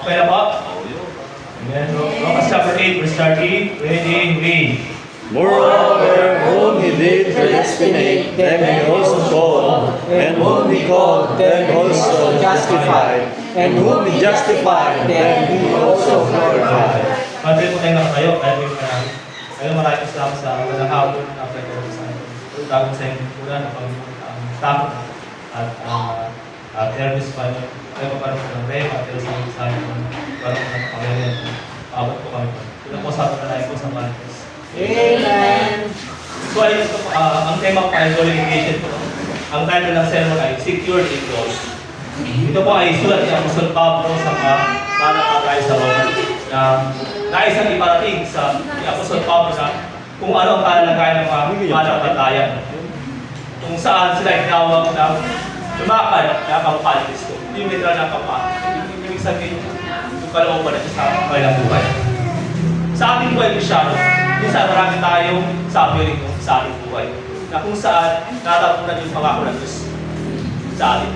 Okay na po? Amen. Romans chapter 8, verse 30. Ready, read. Moreover, whom he did predestinate, them he also called, and whom he called, them also justified, and whom he justified, them he also glorified. Patuloy po tayo nakatayo. Kayo maraming salamat sa magandang hapon na tayo sa tagong sa inyong pula na pag-takot at Hermes pa nyo. Kayo magkaroon po ng rema, pero sa akin po, magkaroon po ng pangyayon. Paabot po kami po. Ito po sa panalay po sa Marcos. Amen. So, ang tema po ay glorification po. Ang title ng sermon ay Secured in God. Ito po ay sulat ni Apostol Pablo sa mga talatay sa Roma na naisang iparating sa ni Apostol Pablo na kung ano ang kalalagayan ng mga mananampalataya. Kung saan sila tinawag na lumakad na kapal Kristo. Hindi yung literal na kapal. Ibig sabihin yung kalooban na sa kanilang buhay. Sa ating buhay Kristyano, minsan marami tayong suffering sa ating buhay na kung saan natapunan yung pangako ng Diyos sa atin.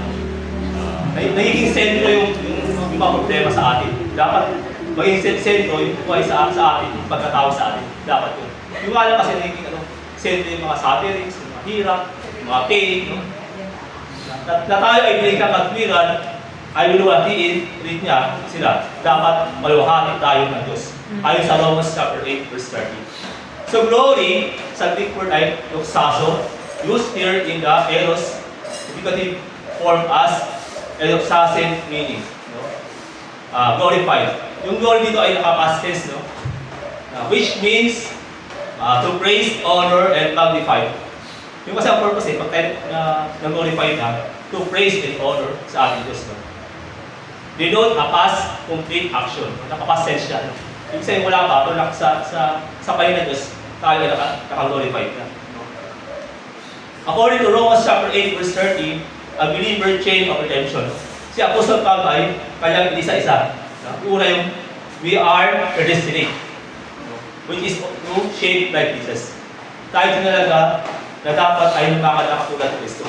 Nagiging sentro yung mga problema sa atin. Dapat maging sentro yung buhay sa atin, yung pagkatao sa atin. Dapat yun. Yung nga lang kasi nagiging sentro yung mga sufferings, yung mga hirap, yung mga pain. No? Na tayo ay binigyan katwiran, ay luluwatiin rin niya sila. Dapat maluwahatin tayo ng Diyos. Ayon sa Romans chapter 8, verse 30. So glory, sa Greek word ay doxazo, used here in the eros, indicative form as edoxasin meaning. No? Glorified. Yung glory dito ay naka-past tense, no? Which means to praise, honor, and magnify. Yung kasi ang purpose pag tayo nag-glorify na, to praise and honor sa ating Diyos. No? Denote a past complete action. Naka-past tense siya. No? Ibig sabihin wala pa, pero sa payo ng Diyos, tayo ay naka-glorified na. No? According to Romans chapter 8, verse 30, a believer chain of redemption. Si Apostol Pablo ay kanyang isa-isa. No? Una yung, we are predestinate, no? Which is to shape like Jesus. Tayo tinalaga na dapat ay lumakad na katulad ng Kristo.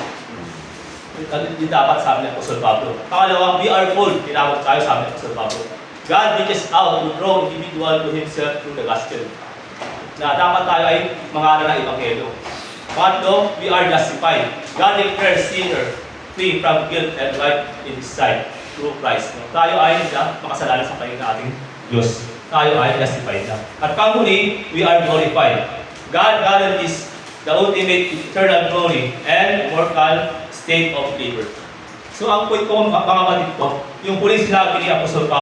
Hindi dapat sabi ng Apostol Pablo. Pangalawa, we are called. Tinawag tayo sabi ng Apostol Pablo. God reaches out to draw individual to Himself through the gospel. Na dapat tayo ay mangaral ng Ebanghelyo. Pangatlo, we are justified. God declares sinner free from guilt and right in His sight through Christ. Tayo ay makasalanan sa paligid ng ating Diyos. Tayo ay justified na. At panghuli, we are glorified. God guarantees the ultimate eternal glory and immortal state of labor. So ang point ko mga kapatid ko, yung pulis sinabi ni Apostol Pablo,